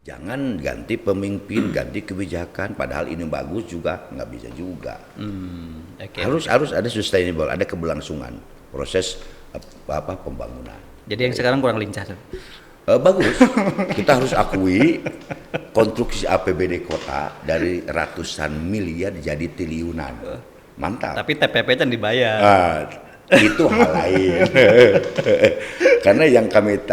Jangan ganti pemimpin, ganti kebijakan, padahal ini bagus juga, nggak bisa juga. Okay, Harus ada sustainable, ada keberlangsungan proses pembangunan. Jadi yang sekarang kurang lincah. Bagus, kita harus akui konstruksi APBD kota dari ratusan miliar jadi triliunan, mantap. Tapi TPP kan dibayar. Itu hal lain. Karena yang kami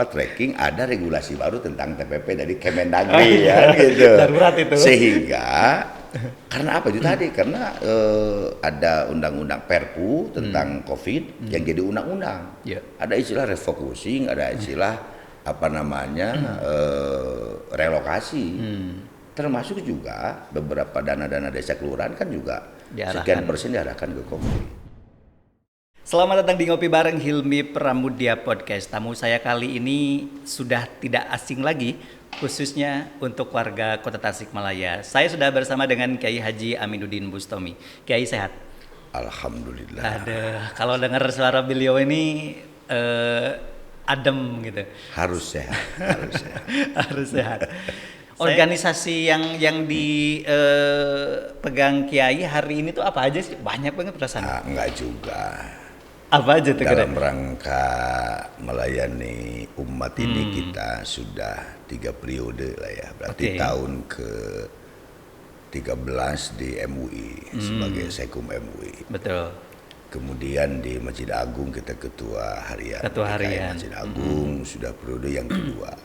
tracking ada regulasi baru tentang TPP dari Kemendagri ya gitu. Darurat itu. Sehingga karena apa itu tadi? Karena ada undang-undang Perpu tentang COVID yang jadi undang-undang. Yeah. Ada istilah refocusing, ada istilah relokasi. Termasuk juga beberapa dana-dana desa kelurahan kan juga sekian persen diarahkan ke COVID. Selamat datang di Ngopi Bareng Hilmi Pramudia Podcast. Tamu saya kali ini sudah tidak asing lagi, khususnya untuk warga Kota Tasikmalaya. Saya sudah bersama dengan Kiai Haji Aminuddin Bustomi. Kiai sehat? Alhamdulillah. Aduh, kalau dengar suara beliau ini adem gitu. Harus sehat. Harus sehat. Organisasi yang dipegang Kiai hari ini tuh apa aja sih? Banyak banget perasaan. Enggak juga. Apa aja tuh dalam rangka melayani umat ini kita sudah 3 periode lah ya. Berarti tahun ke 13 di MUI sebagai Sekum MUI. Betul. Kemudian di Masjid Agung kita ketua harian. Masjid Agung sudah periode yang kedua.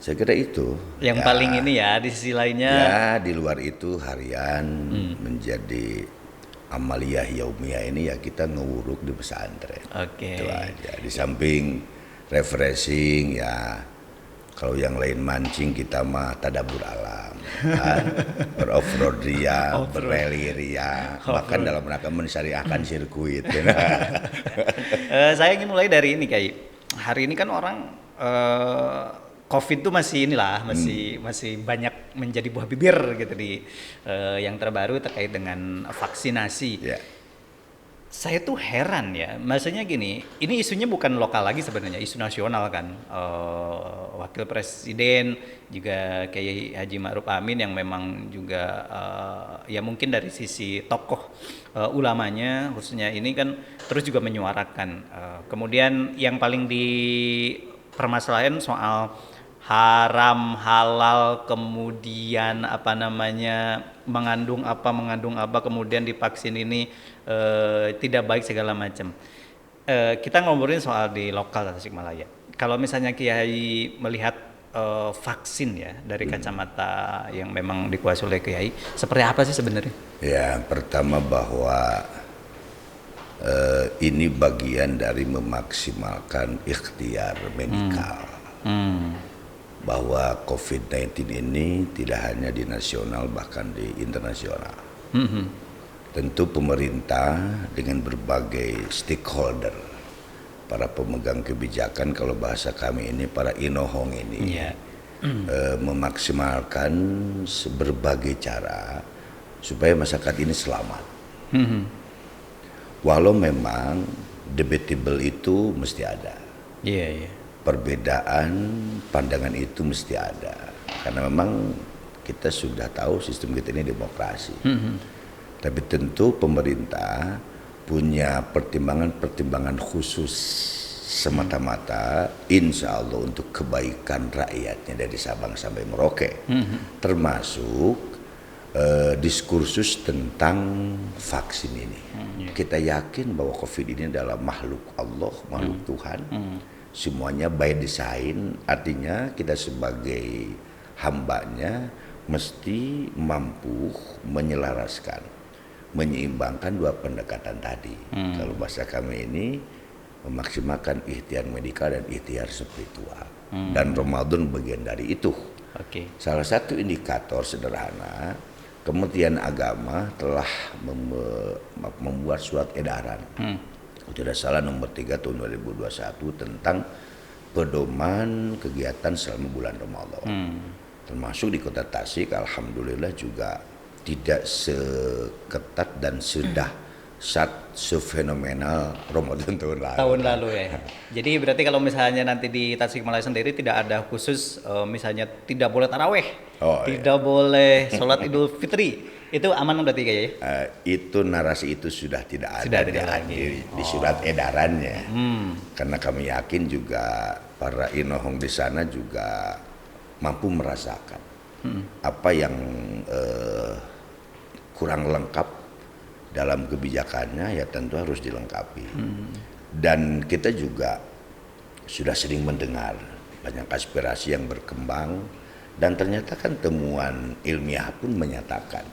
Saya kira itu. Yang paling ini ya, di sisi lainnya. Ya, di luar itu harian menjadi amaliyah yaumiyah ini ya kita ngewuruk di pesantren. Itu aja. Di samping refreshing ya, kalau yang lain mancing kita mah tadabbur alam. Beroff-road ria, berrally ria, bahkan dalam rangka mensyariahkan sirkuit. Saya ingin mulai dari ini Kiai. Hari ini kan orang COVID tuh masih masih banyak menjadi buah bibir gitu di yang terbaru terkait dengan vaksinasi. Yeah. Saya tuh heran ya, maksudnya gini, ini isunya bukan lokal lagi sebenarnya, isu nasional kan. Wakil Presiden juga Kiai Haji Ma'ruf Amin yang memang juga ya mungkin dari sisi tokoh ulamanya khususnya ini kan terus juga menyuarakan. Kemudian yang paling dipermasalahan soal haram halal, kemudian mengandung apa kemudian divaksin ini tidak baik segala macam. Kita ngobrolin soal di lokal Tasikmalaya. Kalau misalnya Kiai melihat vaksin ya dari kacamata yang memang dikuasai oleh Kiai, seperti apa sih sebenarnya? Ya, pertama bahwa ini bagian dari memaksimalkan ikhtiar medikal. Bahwa COVID-19 ini tidak hanya di nasional bahkan di internasional. Tentu pemerintah dengan berbagai stakeholder, para pemegang kebijakan, kalau bahasa kami ini para inohong ini, memaksimalkan berbagai cara supaya masyarakat ini selamat. Walau memang debatable itu mesti ada. Perbedaan pandangan itu mesti ada, karena memang kita sudah tahu sistem kita ini demokrasi. Tapi tentu pemerintah punya pertimbangan khusus semata-mata insya Allah untuk kebaikan rakyatnya dari Sabang sampai Merauke, termasuk diskursus tentang vaksin ini. Kita yakin bahwa COVID ini adalah makhluk Allah, makhluk Tuhan. Semuanya by design, artinya kita sebagai hambanya mesti mampu menyelaraskan, menyeimbangkan dua pendekatan tadi. Kalau bahasa kami ini memaksimalkan ikhtiar medikal dan ikhtiar spiritual. Dan Ramadan bagian dari itu. Salah satu indikator sederhana, Kementerian Agama telah membuat surat edaran. Tidak salah nomor 3 tahun 2021 tentang pedoman kegiatan selama bulan Ramadan. Termasuk di Kota Tasik, alhamdulillah juga tidak seketat dan sedah sefenomenal Ramadan tahun lalu. Tahun lalu ya. Jadi berarti kalau misalnya nanti di Tasikmalaya sendiri tidak ada khusus misalnya tidak boleh taraweh, tidak boleh sholat Idul Fitri, itu aman berarti kayaknya? Itu narasi itu sudah tidak ada, di surat edarannya. Karena kami yakin juga para inohong di sana juga mampu merasakan apa yang kurang lengkap dalam kebijakannya, ya tentu harus dilengkapi. Dan kita juga sudah sering mendengar banyak aspirasi yang berkembang, dan ternyata kan temuan ilmiah pun menyatakan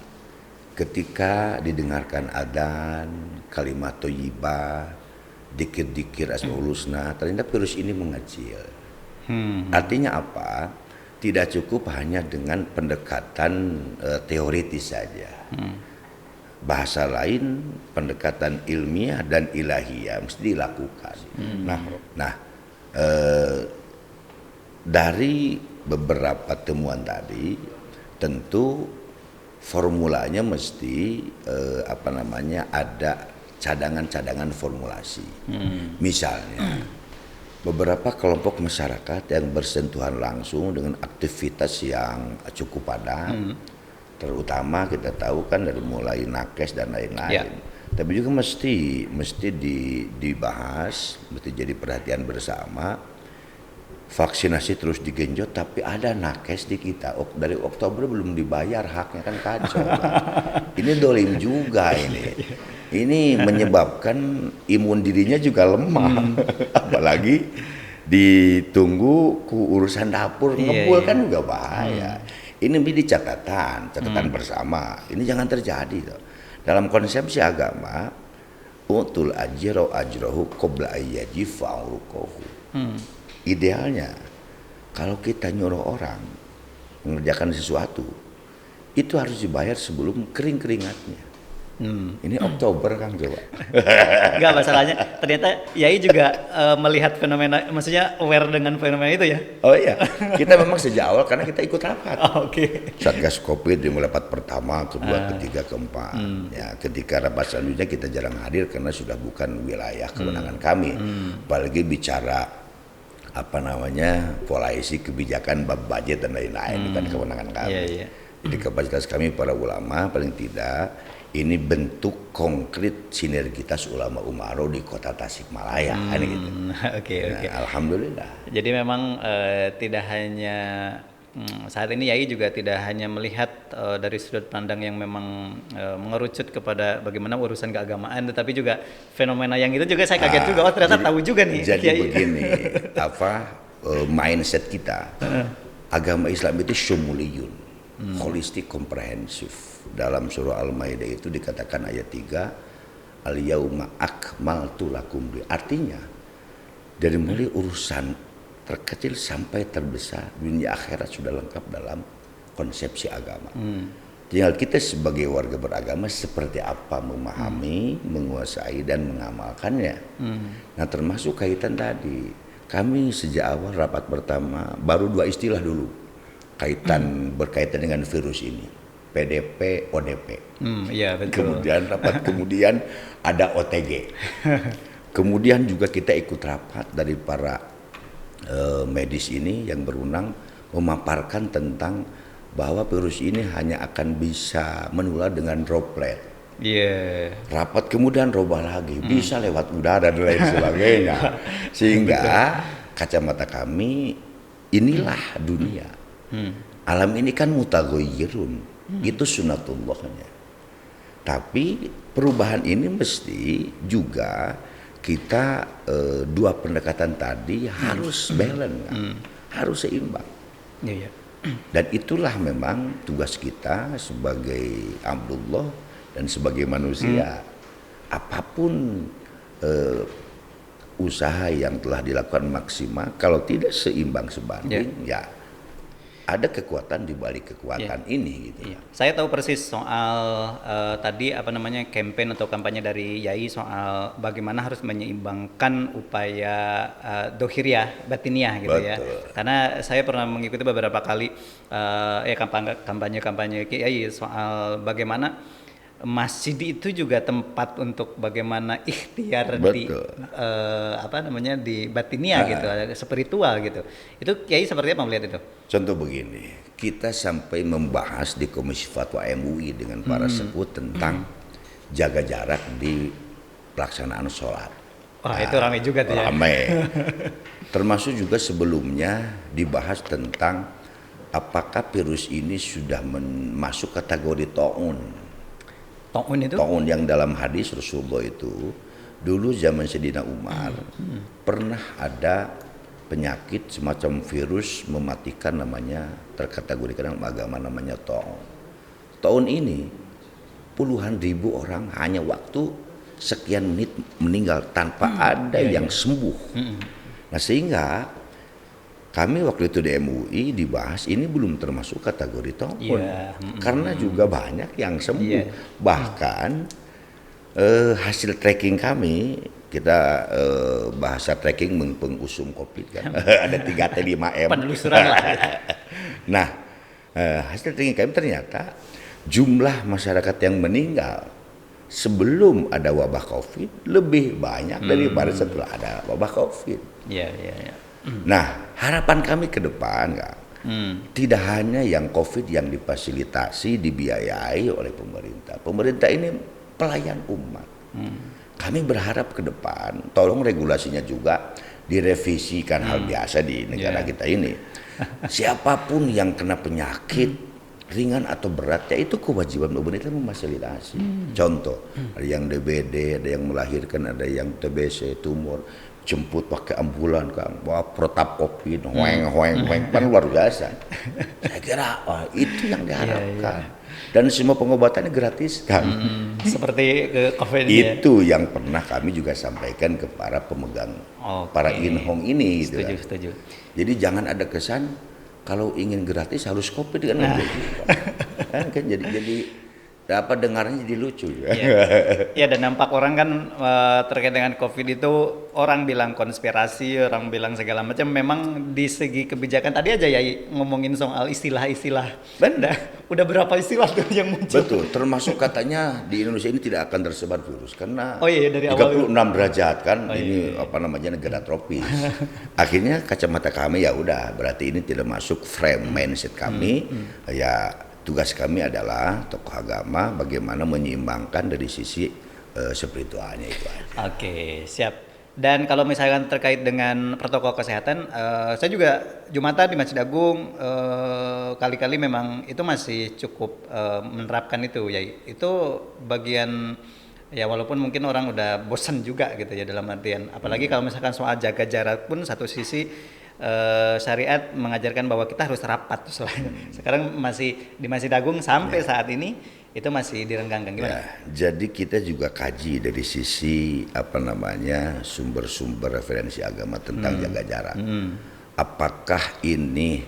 ketika didengarkan adzan, kalimat thayyibah, dikir-dikir asmaul husna, ternyata virus ini mengecil. Artinya apa? Tidak cukup hanya dengan pendekatan teoritis saja. Bahasa lain, pendekatan ilmiah dan ilahiyah mesti dilakukan. Dari beberapa temuan tadi, tentu formulanya mesti ada cadangan-cadangan formulasi. Misalnya, beberapa kelompok masyarakat yang bersentuhan langsung dengan aktivitas yang cukup padat, terutama kita tahu kan dari mulai nakes dan lain-lain. Tapi juga mesti dibahas, mesti jadi perhatian bersama. Vaksinasi terus digenjot, tapi ada nakes di kita dari Oktober belum dibayar haknya, kan kacau. Ini dolim juga ini. Ini menyebabkan imun dirinya juga lemah. Apalagi ditunggu urusan dapur ngebul kan juga bahaya. Ini menjadi catatan bersama. Ini jangan terjadi tuh. Dalam konsepsi agama, utul ajro ajrohu qabla ayyaji fa'urukohu. Idealnya kalau kita nyuruh orang mengerjakan sesuatu, itu harus dibayar sebelum kering keringatnya. Ini Oktober kan coba. Enggak, masalahnya ternyata Yai juga melihat fenomena, maksudnya aware dengan fenomena itu ya? Oh iya, kita memang sejak awal karena kita ikut rapat. Oke. Satgas Covid dimulai rapat pertama, kedua, ketiga, keempat. Ya, ketika rapat selanjutnya kita jarang hadir karena sudah bukan wilayah kewenangan kami. Apalagi bicara pola isi kebijakan, bab budget dan lain-lain, bukan kewenangan kami. Jadi kapasitas kami para ulama paling tidak ini bentuk konkret sinergitas ulama umaro di kota Tasikmalaya, gitu. Oke. Alhamdulillah. Jadi memang tidak hanya saat ini Yai juga tidak hanya melihat dari sudut pandang yang memang mengerucut kepada bagaimana urusan keagamaan, tetapi juga fenomena yang itu juga saya kaget juga. Ternyata tahu juga nih. Jadi Yai. Begini, mindset kita, agama Islam itu syumuliyun, holistik, komprehensif. Dalam surah Al-Maidah itu dikatakan ayat 3, al-yauma akmaltu lakum. Artinya dari mulai urusan terkecil sampai terbesar, dunia akhirat sudah lengkap dalam konsepsi agama. Tinggal kita sebagai warga beragama seperti apa memahami, menguasai dan mengamalkannya. Nah, termasuk kaitan tadi, kami sejak awal rapat pertama baru 2 istilah dulu berkaitan dengan virus ini, PDP, ODP. Iya, betul. Kemudian ada OTG. Kemudian juga kita ikut rapat dari para medis ini yang berwenang memaparkan tentang bahwa virus ini hanya akan bisa menular dengan droplet. Rapat kemudian robah lagi, bisa lewat udara dan lain sebagainya. Sehingga kacamata kami, inilah dunia. Alam ini kan mutaghayyirun, itu sunatullahnya. Tapi perubahan ini mesti juga kita dua pendekatan tadi harus balance, harus seimbang. Dan itulah memang tugas kita sebagai Abdullah dan sebagai manusia. Apapun usaha yang telah dilakukan maksimal, kalau tidak seimbang sebanding, ya ada kekuatan di balik kekuatan ini gitu. Saya tahu persis soal tadi campaign atau kampanye dari Yai soal bagaimana harus menyeimbangkan upaya dohiriyah batiniah gitu. Betul. Ya. Karena saya pernah mengikuti beberapa kali kampanye Yai soal bagaimana masjid itu juga tempat untuk bagaimana ikhtiar di Betul. di batinia gitu, spiritual gitu. Itu Kiai seperti apa melihat itu? Contoh begini, kita sampai membahas di Komisi Fatwa MUI dengan para sepuh tentang jaga jarak di pelaksanaan sholat. Wah, itu ramai juga tuh ya. Ramai. Termasuk juga sebelumnya dibahas tentang apakah virus ini sudah masuk kategori taun. Taun itu? Taun yang dalam hadis Rasulullah itu dulu zaman Sayyidina Umar pernah ada penyakit semacam virus mematikan, namanya terkategorikan dalam agama namanya taun. Taun ini puluhan ribu orang hanya waktu sekian menit meninggal tanpa ada yang sembuh. Nah, sehingga kami waktu itu di MUI dibahas ini belum termasuk kategori taun. Karena juga banyak yang sembuh. Bahkan hasil tracking kami, kita bahasa tracking pengusum COVID kan. Ada 3 T 5 M. Penelusuran lah. Nah, hasil tracking kami ternyata jumlah masyarakat yang meninggal sebelum ada wabah COVID lebih banyak daripada setelah ada wabah COVID. Iya. Nah, harapan kami ke depan tidak hanya yang COVID yang difasilitasi, dibiayai oleh pemerintah. Pemerintah ini pelayan umat. Kami berharap ke depan, tolong regulasinya juga direvisikan, hal biasa di negara kita ini. Siapapun yang kena penyakit ringan atau berat, ya itu kewajiban pemerintah memfasilitasi. Contoh, ada yang DBD, ada yang melahirkan, ada yang TBC, tumor, jemput pakai ambulan kan, bawa protap COVID, hoeng, kan luar biasa. Saya kira itu yang diharapkan. Dan semua pengobatannya gratis kan. Seperti COVID itu yang pernah kami juga sampaikan ke para pemegang, para inhong ini. Setuju. Jadi jangan ada kesan kalau ingin gratis harus COVID kan. Kan jadi dapat dengarnya jadi lucu. Ya, dan nampak orang kan terkait dengan COVID itu orang bilang konspirasi, orang bilang segala macam. Memang di segi kebijakan tadi aja ya ngomongin soal istilah-istilah. Udah berapa istilah tuh yang muncul? Betul, termasuk katanya di Indonesia ini tidak akan tersebar virus karena dari 36 derajat kan, ini negara tropis. Akhirnya kacamata kami ya udah, berarti ini tidak masuk frame mindset kami. Ya tugas kami adalah tokoh agama bagaimana menyeimbangkan dari sisi spiritualnya itu aja. Oke, siap. Dan kalau misalkan terkait dengan protokol kesehatan, saya juga Jumatan di Masjid Agung kali-kali memang itu masih cukup menerapkan itu ya. Itu bagian ya, walaupun mungkin orang udah bosan juga gitu ya, dalam artian apalagi kalau misalkan soal jaga jarak pun satu sisi syariat mengajarkan bahwa kita harus rapat. Sekarang masih di Masjid Agung sampai saat ini itu masih direnggangkan, gimana? Jadi kita juga kaji dari sisi sumber-sumber referensi agama tentang jaga jarak. Apakah ini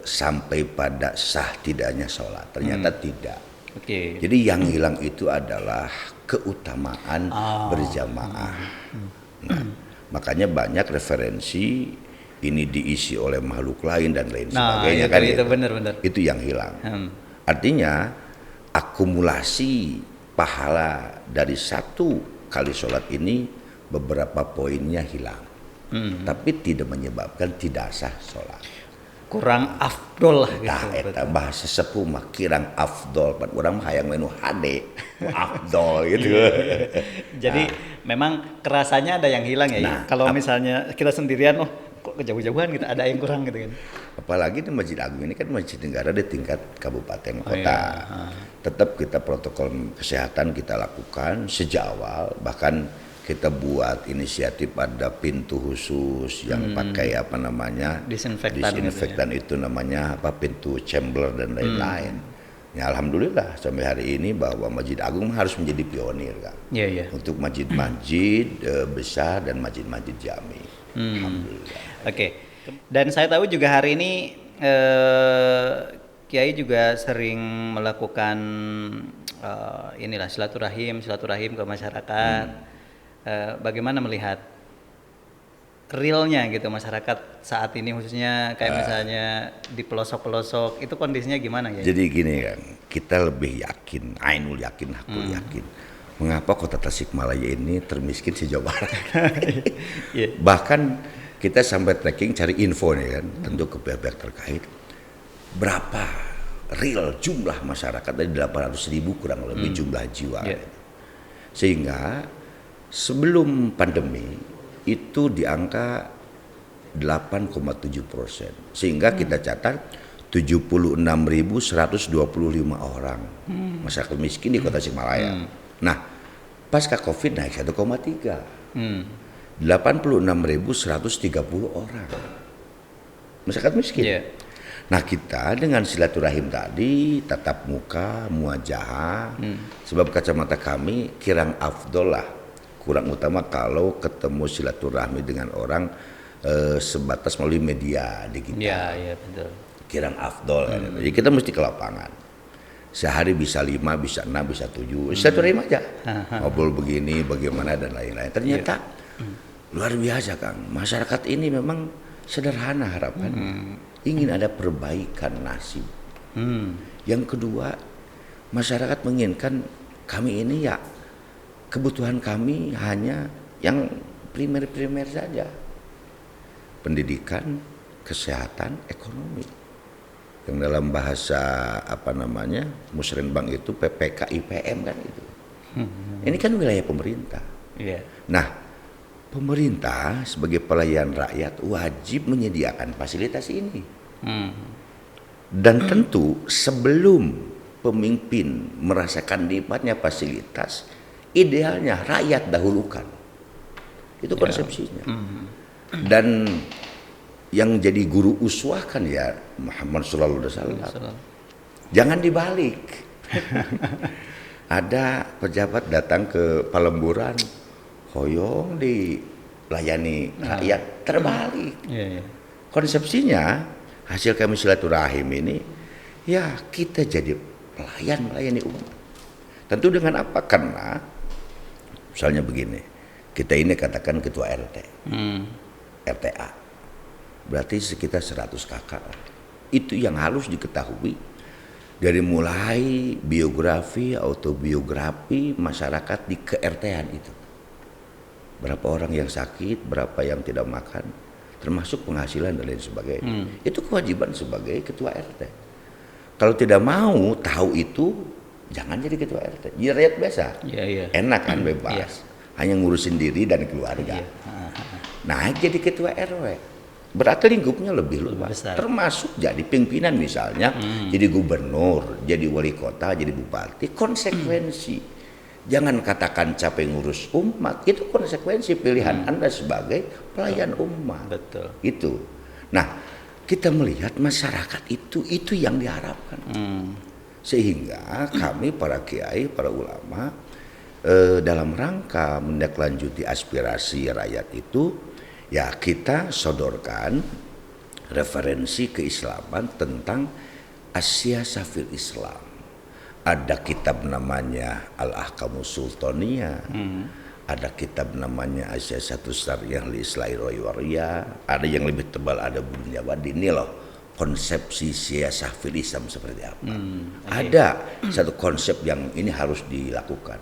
sampai pada sah tidaknya sholat? Ternyata tidak. Jadi yang hilang itu adalah keutamaan berjamaah. Nah, makanya banyak referensi ini diisi oleh makhluk lain dan lain sebagainya kan. Itu benar-benar. Itu yang hilang. Artinya akumulasi pahala dari satu kali sholat ini beberapa poinnya hilang, tapi tidak menyebabkan tidak sah sholat. Kurang afdol lah gitu. Eta bahasa sepuh mah kirang afdol, orang mah hayang menu HD afdol gitu. Jadi memang kerasanya ada yang hilang ya. Kalau misalnya kita sendirian, kok kejauh-jauhan gitu, ada yang kurang gitu kan. Apalagi di Masjid Agung ini kan masjid negara di tingkat kabupaten kota. Tetap kita protokol kesehatan kita lakukan sejak awal, bahkan kita buat inisiatif ada pintu khusus yang pakai disinfektan itu namanya pintu chamber dan lain-lain. Ya alhamdulillah sampai hari ini bahwa Masjid Agung harus menjadi pionir kan. Untuk masjid-masjid besar dan masjid-masjid jami. Alhamdulillah. Oke. Dan saya tahu juga hari ini Kiai juga sering melakukan silaturahim ke masyarakat. Bagaimana melihat realnya gitu masyarakat saat ini, khususnya kayak misalnya di pelosok-pelosok itu kondisinya gimana ya? Jadi gini kan, kita lebih yakin, Ainul yakin, aku yakin, mengapa kota Tasikmalaya ini termiskin se Jawa Barat. Iya. Bahkan kita sampai tracking cari info nih kan, tentu ke pihak-pihak terkait, berapa real jumlah masyarakat dari 800.000 kurang lebih jumlah jiwa. Yeah. Sehingga sebelum pandemi itu di angka 8,7%. Sehingga kita catat 76.125 orang masyarakat miskin di Kota Tasikmalaya. Nah, pasca Covid naik 1,3. 86.130 orang masyarakat miskin. Yeah. Nah, kita dengan silaturahim tadi, tatap muka, muajahah, sebab kacamata kami kirang afdol lah, kurang utama kalau ketemu silaturahmi dengan orang sebatas melalui media digital. Iya, betul. Kirang afdol. Jadi kita mesti ke lapangan. Sehari bisa 5, bisa 6, bisa 7. Silaturahim aja. Ngobrol begini, bagaimana dan lain-lain. Ternyata luar biasa, Kang. Masyarakat ini memang sederhana harapan. Ingin ada perbaikan nasib. Yang kedua, masyarakat menginginkan kami ini ya kebutuhan kami hanya yang primer-primer saja. Pendidikan, kesehatan, ekonomi. Yang dalam bahasa Musrenbang itu PPK IPM kan itu. Ini kan wilayah pemerintah. Yeah. Nah, pemerintah sebagai pelayan rakyat wajib menyediakan fasilitas ini. Dan tentu sebelum pemimpin merasakan nikmatnya fasilitas, idealnya rakyat dahulukan. Itu konsepsinya. Dan yang jadi guru uswah kan ya Muhammad sallallahu alaihi wasallam. Jangan dibalik. Ada pejabat datang ke Palemburan, hoyong dilayani rakyat, terbalik. Konsepsinya hasil kami silaturahim ini, ya kita jadi pelayan melayani umat. Tentu dengan apa? Karena misalnya begini, kita ini katakan ketua RT, RTA, berarti sekitar 100 kakak. Itu yang harus diketahui dari mulai biografi, autobiografi masyarakat di ke-RT-an itu. Berapa orang yang sakit, berapa yang tidak makan, termasuk penghasilan dan lain sebagainya. Itu kewajiban sebagai ketua RT. Kalau tidak mau tahu itu, jangan jadi ketua RT. Jadi rakyat biasa, enak kan, bebas, hanya ngurusin diri dan keluarga. Nah, jadi ketua RW berarti lingkupnya lebih luas, termasuk jadi pimpinan misalnya, jadi gubernur, jadi wali kota, jadi bupati. Konsekuensi, jangan katakan capek ngurus umat, itu konsekuensi pilihan Anda sebagai pelayan umat. Betul. Itu. Nah, kita melihat masyarakat itu yang diharapkan. Sehingga kami para kiai, para ulama dalam rangka menindaklanjuti aspirasi rakyat itu, ya kita sodorkan referensi keislaman tentang As-Siyasah fil Islam. Ada kitab namanya Al-Ahkamus Sultaniyah, ada kitab namanya As-Siyasatus Syariah li Islahi Ra'i-Wariyah, ada yang lebih tebal, ada Bunyah Wadin. Ini loh konsepsi siyasah fil Islam seperti apa. Ada satu konsep yang ini harus dilakukan,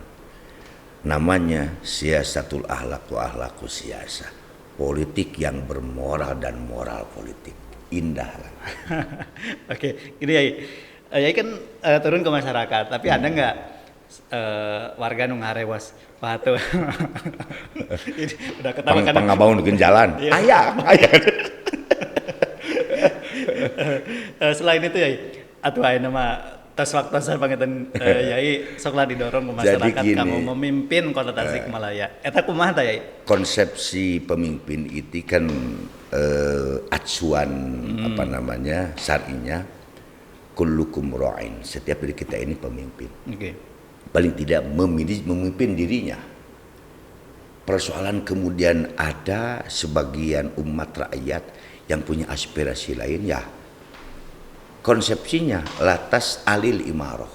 namanya siyasatul akhlaq wa akhlaqus siyasah, politik yang bermoral dan moral politik. Indah kan? Oke, ini ya kan turun ke masyarakat, tapi ada nggak warga nu ngarewas patuh? Ini udah ketawa kan? Pengabaun bikin jalan. Ayah. Selain itu ya, atuh aya nama tos waktosan pangetan yai soklah didorong ke masyarakat kamu memimpin Kota Tasikmalaya. Eta kumaha tah yai? Konsepsi pemimpin itu kan acuan syar'inya kullukum ra'in. Setiap dari kita ini pemimpin. Paling tidak memimpin dirinya. Persoalan kemudian ada sebagian umat rakyat yang punya aspirasi lain, ya konsepsinya latas alil imaroh.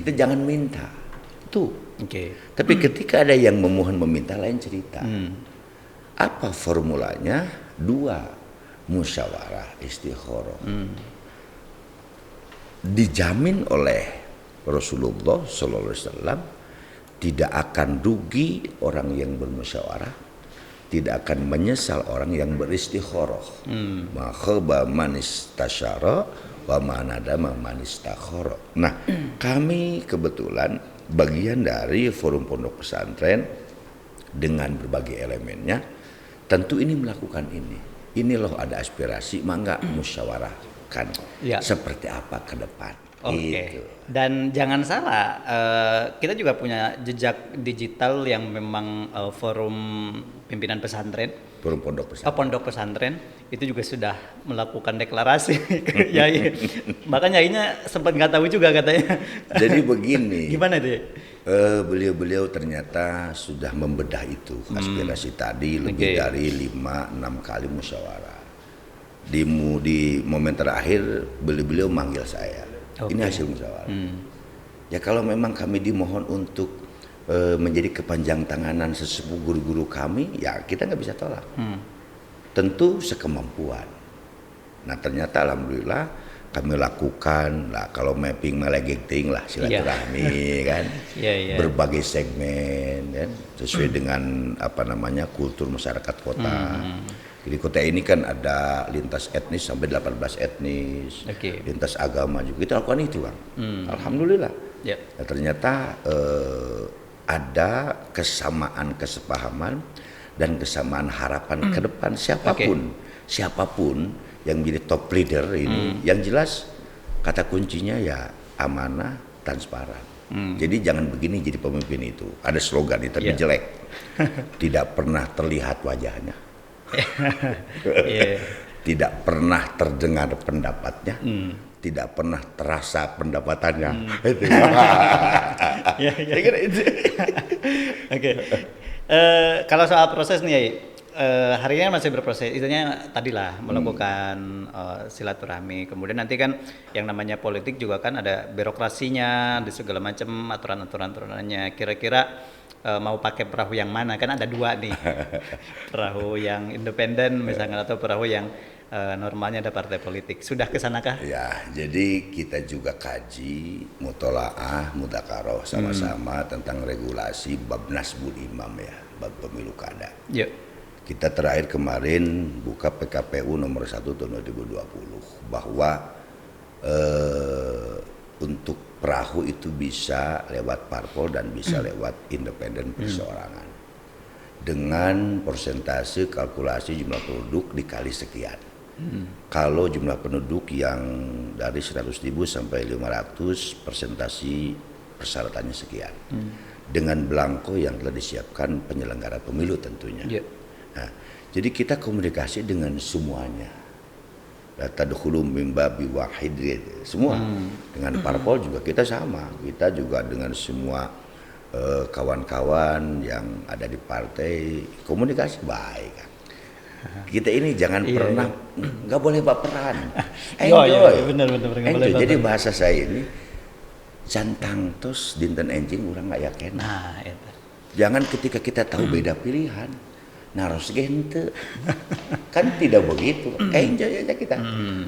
Kita jangan minta itu. Tapi ketika ada yang memohon meminta, lain cerita. Apa formulanya? 2, musyawarah istikharah. Dijamin oleh Rasulullah SAW tidak akan rugi orang yang bermusyawarah, tidak akan menyesal orang yang beristikharah. Ma khaba man istasyara wa ma nadama man istakhara. Nah, kami kebetulan bagian dari forum pondok pesantren dengan berbagai elemennya, tentu ini melakukan ini. Ini loh ada aspirasi, mangga musyawarahkan seperti apa ke depan. Oke. Gitu. Dan jangan salah, kita juga punya jejak digital yang memang forum pimpinan pesantren. Forum pondok pesantren. Pondok pesantren itu juga sudah melakukan deklarasi ke Yai. Bahkan Yainya sempat nggak tahu juga katanya. Jadi begini. Gimana deh? Beliau ternyata sudah membedah itu aspirasi tadi lebih dari 5-6 kali musyawarah. Di momen terakhir beliau manggil saya. Ini hasil musyawarah. Ya kalau memang kami dimohon untuk menjadi kepanjang tanganan sesepuh guru-guru kami, ya kita nggak bisa tolak. Tentu sekemampuan. Nah ternyata alhamdulillah kami lakukan lah, kalau mapping melegiting lah silaturahmi kan, berbagai segmen kan, sesuai dengan kultur masyarakat kota. Jadi kota ini kan ada lintas etnis sampai 18 etnis, lintas agama juga kita lakukan itu Bang. Alhamdulillah. Nah, ternyata ada kesamaan kesepahaman dan kesamaan harapan ke depan siapapun yang menjadi top leader ini, yang jelas kata kuncinya ya amanah, transparan. Jadi jangan begini jadi pemimpin itu. Ada slogan itu tapi jelek. Tidak pernah terlihat wajahnya. Tidak pernah terdengar pendapatnya. Tidak pernah terasa pendapatannya. Oke. Kalau soal proses nih ya, hari ini masih berproses, istilahnya tadilah melakukan silaturahmi, kemudian nanti kan yang namanya politik juga kan ada birokrasinya, ada segala macam aturan-aturannya. Kira-kira mau pakai perahu yang mana? Kan ada 2 nih, perahu yang independen misalkan atau perahu yang normalnya ada partai politik. Sudah kesanakah? Ya, jadi kita juga kaji mutolaah, mudzakarah sama-sama tentang regulasi bab nasbul imam ya, bab pemilu kada. Kita terakhir kemarin buka PKPU nomor 1 tahun 2020 bahwa untuk perahu itu bisa lewat parpol dan bisa lewat independen perseorangan dengan persentase kalkulasi jumlah penduduk dikali sekian. Kalau jumlah penduduk yang dari 100.000 sampai 500 persentase persyaratannya sekian dengan belangko yang telah disiapkan penyelenggara pemilu tentunya. Nah, jadi kita komunikasi dengan semuanya. Data dahulu mimbabi wahid semua. Dengan parpol juga kita sama. Kita juga dengan semua kawan-kawan yang ada di partai komunikasi baik. Kita ini jangan pernah nggak boleh baperan. Enjoy. Benar. Jadi bahasa saya ini jantang tos dinten enjing orang nggak yakin. Nah, itu. Jangan ketika kita tahu beda pilihan. Naros gente kan tidak begitu, enjoy aja kita.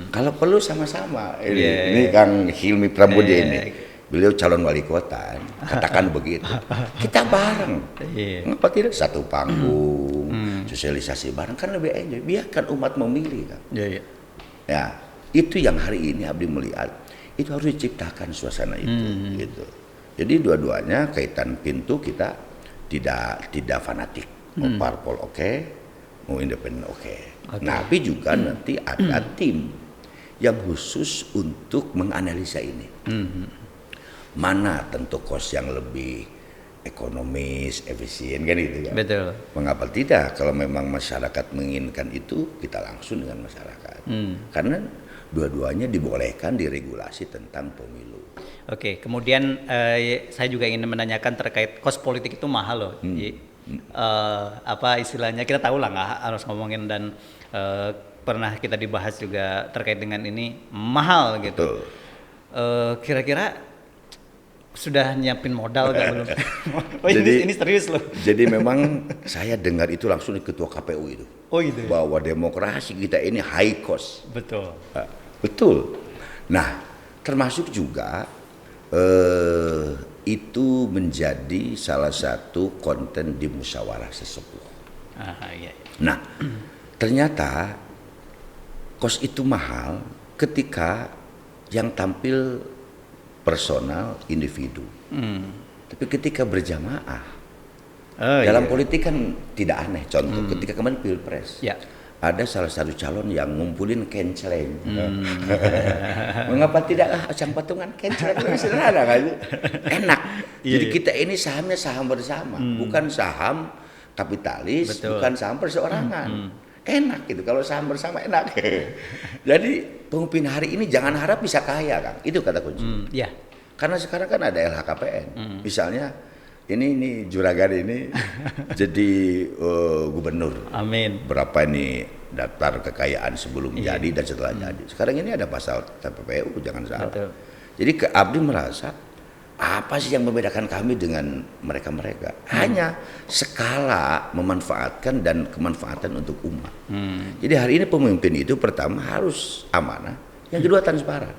Kalau perlu sama-sama. Ini Kang Hilmi Pramudia ini, beliau calon wali kota, katakan begitu. Kita bareng, ngapa tidak satu panggung, sosialisasi bareng kan lebih enjoy. Biarkan umat memilih kan. Ya, itu yang hari ini Abdi melihat itu harus diciptakan suasana itu. Gitu. Jadi dua-duanya kaitan pintu kita tidak fanatik. Mau parpol mau independen Nah, tapi juga nanti ada tim yang khusus untuk menganalisa ini. Mana tentu kos yang lebih ekonomis, efisien kan itu kan. Betul. Mengapa tidak kalau memang masyarakat menginginkan itu kita langsung dengan masyarakat. Karena dua-duanya dibolehkan diregulasi tentang pemilu. Oke, kemudian saya juga ingin menanyakan terkait kos politik itu mahal loh. Apa istilahnya kita tahu lah nggak harus ngomongin dan pernah kita dibahas juga terkait dengan ini mahal gitu. Kira-kira sudah nyiapin modal nggak belum? Oh Jadi- ini serius loh. Jadi memang saya dengar itu langsung dari ketua KPU itu. Oh gitu. Ya? Bahwa demokrasi kita ini high cost. Betul. Betul. Nah, termasuk juga itu menjadi salah satu konten di musyawarah sesepuh. Iya. Nah, ternyata kos itu mahal ketika yang tampil personal individu. Tapi ketika berjamaah, Oh, dalam iya. politik kan tidak aneh. Contoh, ketika kemarin pilpres, Ya. ada salah satu calon yang ngumpulin kenceleng. Mengapa tidak acang patungan kenceleng? Lebih sederhana kan? Enak. Iya, Jadi iya. kita ini sahamnya saham bersama, bukan saham kapitalis, Betul. bukan saham perseorangan. Enak gitu, kalau saham bersama enak. Jadi pemimpin hari ini jangan harap bisa kaya, Kang. Itu kata kunci. Ya. Karena sekarang kan ada LHKPN. Misalnya ini juragan ini jadi gubernur. Amin. Berapa ini daftar kekayaan sebelum Iya. jadi dan setelah jadi. Sekarang ini ada pasal TPPU, jangan salah. Betul. Jadi ke Abdi merasa apa sih yang membedakan kami dengan mereka-mereka? Hanya skala memanfaatkan dan kemanfaatan untuk umat. Jadi hari ini pemimpin itu pertama harus amanah, yang kedua transparan.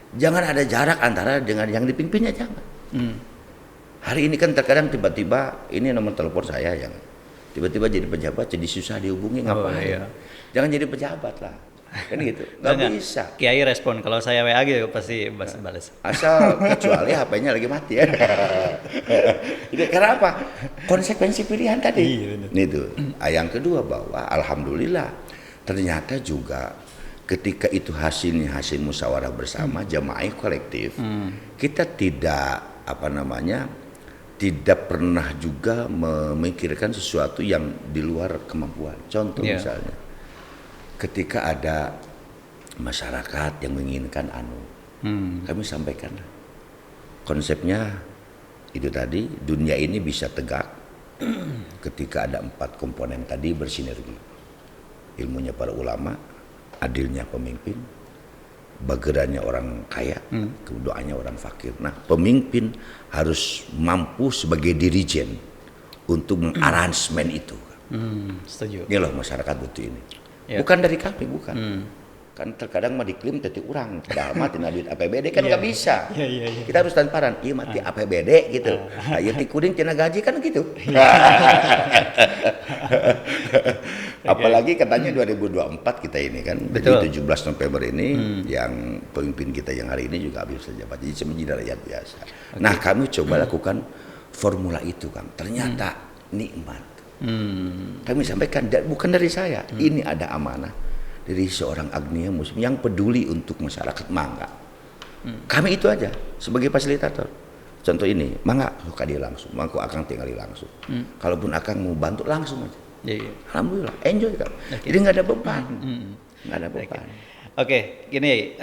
Jangan ada jarak antara dengan yang dipimpinnya, jangan. Hari ini kan terkadang tiba-tiba ini nomor telepon saya yang tiba-tiba jadi pejabat jadi susah dihubungi, ngapain? iya. Jangan jadi pejabat lah, kan gitu, nggak Enggak. bisa. Kiai respon kalau saya WA gitu pasti balas. Asal kecuali HP-nya lagi mati ya. Jadi karena apa? Konsekuensi pilihan tadi. Iya, benar. Itu. Yang kedua bahwa alhamdulillah ternyata juga ketika itu hasilnya hasil musyawarah bersama jamaah kolektif, kita tidak tidak pernah juga memikirkan sesuatu yang di luar kemampuan. Contoh Iya. misalnya, ketika ada masyarakat yang menginginkan kami sampaikan konsepnya itu tadi, dunia ini bisa tegak ketika ada 4 komponen tadi bersinergi. Ilmunya para ulama, adilnya pemimpin, bagerannya orang kaya, doanya orang fakir. Nah, pemimpin harus mampu sebagai dirijen untuk mengaransemen itu. Setuju. Ini loh masyarakat butuh ini. Ya. Bukan dari kami, bukan. Kan terkadang mah diklaim teti urang, padahal mah tina duit APBD kan nggak bisa. Iya. Kita harus transparan, iya mati APBD gitu. Ayo ti kuring tina gaji kan gitu. Apalagi katanya 2024 kita ini kan, Betul. jadi 17 November ini yang pemimpin kita yang hari ini juga habis jabat, jadi menjadi rakyat biasa. Nah kami coba lakukan formula itu Kang, ternyata nikmat. Kami sampaikan, bukan dari saya, ini ada amanah dari seorang Agnia Muslim yang peduli untuk masyarakat, mangga. Kami itu aja sebagai fasilitator. Contoh ini, mangga suka dia langsung, mangku akang tinggali langsung. Kalaupun akang mau bantu langsung aja. Iya. Alhamdulillah, enjoy kan. Jadi nggak ada beban, nggak ada beban. Oke, gini,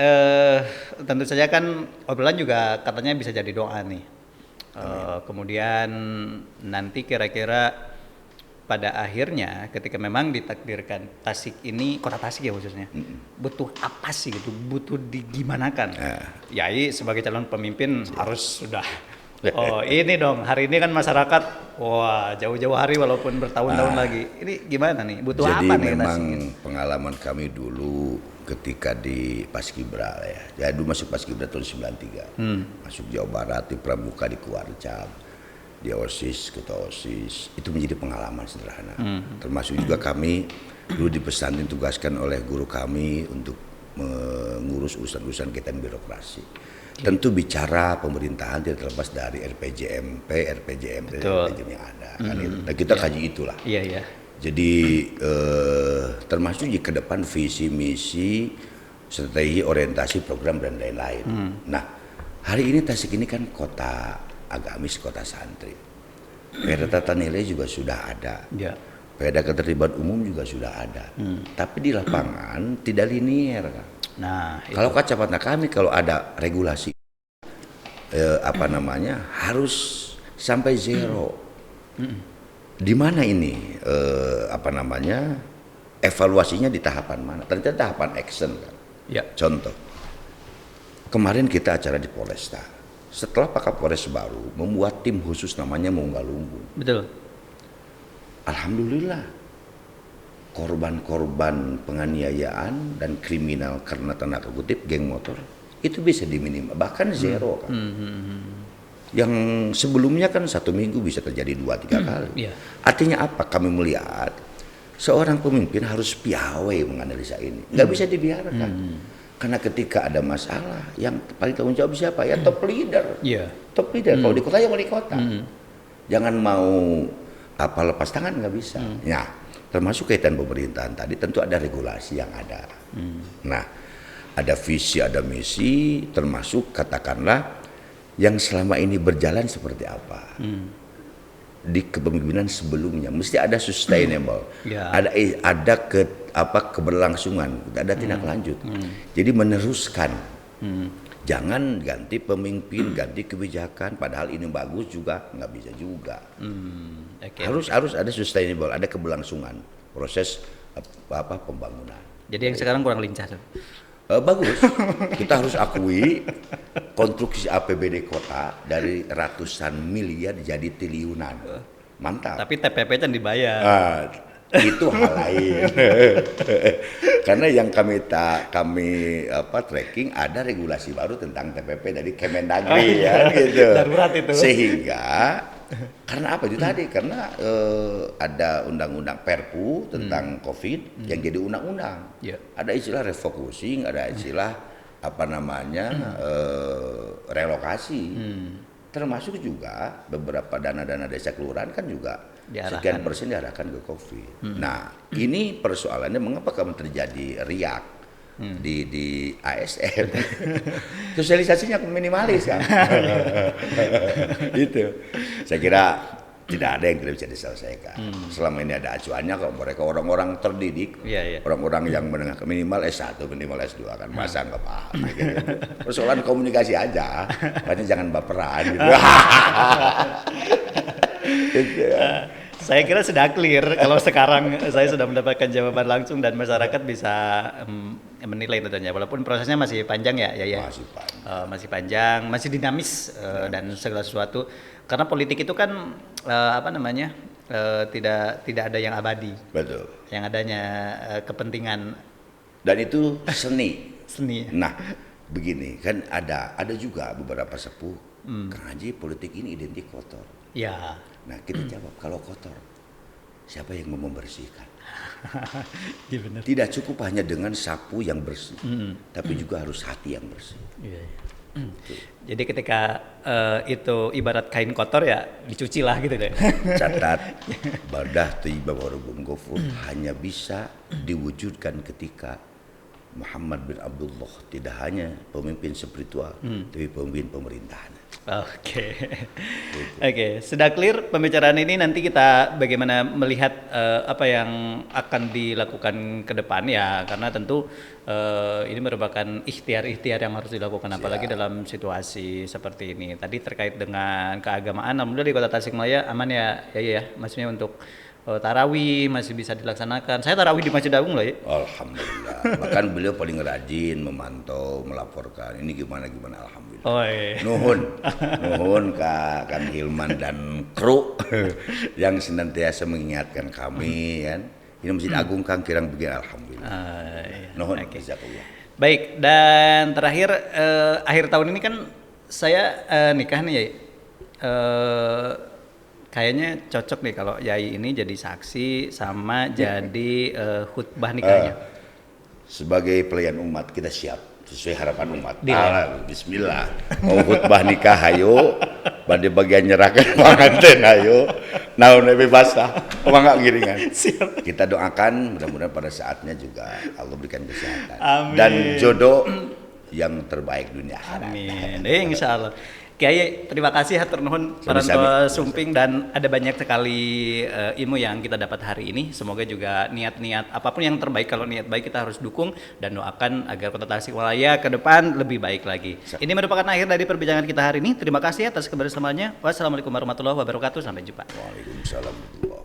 tentu saja kan obrolan juga katanya bisa jadi doa nih. Kemudian nanti kira-kira pada akhirnya ketika memang ditakdirkan Tasik ini, kota Tasik ya khususnya, butuh apa sih gitu, butuh digimanakan. Yai sebagai calon pemimpin harus sudah, oh ini dong, hari ini kan masyarakat, wah jauh-jauh hari walaupun bertahun-tahun lagi, ini gimana nih, butuh Jadi apa nih memang Tasik ini? pengalaman kami dulu ketika di Paskibra ya. Jadi dulu masuk Paskibra tahun 93. Masuk Jawa Barat di Pramuka di Kuarcap, di OSIS, ketua OSIS. Itu menjadi pengalaman sederhana. Termasuk juga kami dulu dipesan ditugaskan oleh guru kami untuk mengurus urusan-urusan kaitan birokrasi. Tentu bicara pemerintahan tidak terlepas dari RPJMP, RPJMP yang ada. Kan itu. Nah, kita kaji itulah. Iya. Jadi termasuk di ke depan visi misi, strategi, orientasi, program dan lain-lain. Nah, hari ini Tasik ini kan kota agamis, kota santri. Perda tata nilai juga sudah ada. Ya. Perda ketertiban umum juga sudah ada. Tapi di lapangan tidak linier, Kang. Nah, Kalau kacamata kami kalau ada regulasi harus sampai zero. Di mana ini evaluasinya di tahapan mana? Ternyata tahapan action kan. ya. Contoh, kemarin kita acara di Polresta, setelah Pak Kapolres baru membuat tim khusus namanya Munggalunggung. Betul. Alhamdulillah korban-korban penganiayaan dan kriminal karena tanda kutip geng motor itu bisa diminimal, bahkan zero kan. Yang sebelumnya kan 1 minggu bisa terjadi 2-3 kali. Yeah. Artinya apa? Kami melihat seorang pemimpin harus piawai menganalisa ini, nggak bisa dibiarkan. Karena ketika ada masalah, yang paling tanggung jawab siapa? Ya top leader. Yeah. Top leader. Kalau di kota ya wali kota. Jangan mau lepas tangan, nggak bisa. Nah, termasuk kaitan pemerintahan tadi tentu ada regulasi yang ada. Nah, ada visi, ada misi, termasuk katakanlah yang selama ini berjalan seperti apa. Di kepemimpinan sebelumnya mesti ada sustainable, ada keberlangsungan, ada tindak lanjut. Jadi meneruskan, jangan ganti pemimpin, ganti kebijakan, padahal ini bagus juga nggak bisa juga. Harus ada sustainable, ada keberlangsungan proses pembangunan. Jadi yang sekarang kurang lincah. Bagus, kita harus akui konstruksi APBD kota dari ratusan miliar jadi triliunan, mantap. Tapi TPP kan dibayar. Itu hal lain. Karena yang kami tracking ada regulasi baru tentang TPP dari Kemendagri ya gitu. Darurat itu. Sehingga karena apa itu tadi? Karena ada undang-undang Perpu tentang COVID yang jadi undang-undang. Ada istilah refocusing, ada istilah relokasi. Termasuk juga beberapa dana-dana desa kelurahan kan juga sekian persen diarahkan ke COVID. Nah, ini persoalannya mengapa kami terjadi riak di ASN. Sosialisasinya minimalis kan. Itu. Saya kira tidak ada yang tidak bisa diselesaikan. Selama ini ada acuannya kok, mereka orang-orang terdidik, orang-orang yang menengah minimal S1, minimal S2 kan, masa nggak paham. Gitu. Persoalan komunikasi aja, makanya jangan baperan gitu. Saya kira sudah clear kalau sekarang saya sudah mendapatkan jawaban langsung dan masyarakat bisa menilai tentunya, walaupun prosesnya masih panjang ya. Masih panjang, masih dinamis dan segala sesuatu, karena politik itu kan tidak ada yang abadi. Betul. Yang adanya kepentingan. Dan itu seni. Nah, begini kan ada juga beberapa sepuh Kang Haji, politik ini identik kotor. Ya. Nah, kita jawab, kalau kotor siapa yang mau membersihkan? Ya, benar. Tidak cukup hanya dengan sapu yang bersih, tapi juga harus hati yang bersih. Jadi ketika itu ibarat kain kotor ya dicuci lah gitu deh. Catat, badah tiba warubun gofur hanya bisa diwujudkan ketika Muhammad bin Abdullah tidak hanya pemimpin spiritual, tapi pemimpin pemerintahan. Oke, sudah clear pembicaraan ini. Nanti kita bagaimana melihat apa yang akan dilakukan ke depan ya, karena tentu ini merupakan ikhtiar-ikhtiar yang harus dilakukan, apalagi dalam situasi seperti ini. Tadi terkait dengan keagamaan, alhamdulillah di Kota Tasikmalaya aman ya, maksudnya untuk tarawih masih bisa dilaksanakan. Saya tarawih di Masjid Agung loh ya. Alhamdulillah. Bahkan beliau paling rajin memantau, melaporkan. Ini gimana alhamdulillah. Nuhun Kang Hilman dan kru yang senantiasa mengingatkan kami kan. Ini Masjid Agung Kang Kirang begini alhamdulillah. Nuhun. Baik, dan terakhir akhir tahun ini kan saya nikah nih ya. Kayaknya cocok nih kalau Yai ini jadi saksi sama jadi khutbah nikahnya. Sebagai pelayan umat kita siap sesuai harapan umat. Bismillah. Mau khutbah nikah ayo, pada bagian nyerahkan pengantin ayo. Naon bebas lah. Mangga giringan. Kita doakan mudah-mudahan pada saatnya juga Allah berikan kesehatan. Amin. Dan jodoh yang terbaik dunia akhirat. Amin. Insyaallah. Kiai, terima kasih hatur nuhun Paranto Sumping, dan ada banyak sekali ilmu yang kita dapat hari ini. Semoga juga niat-niat apapun yang terbaik, kalau niat baik kita harus dukung dan doakan agar Kota Tasikmalaya ke depan lebih baik lagi. Ini merupakan akhir dari perbincangan kita hari ini. Terima kasih atas kebersamaannya. Wassalamualaikum warahmatullahi wabarakatuh. Sampai jumpa. Waalaikumsalam.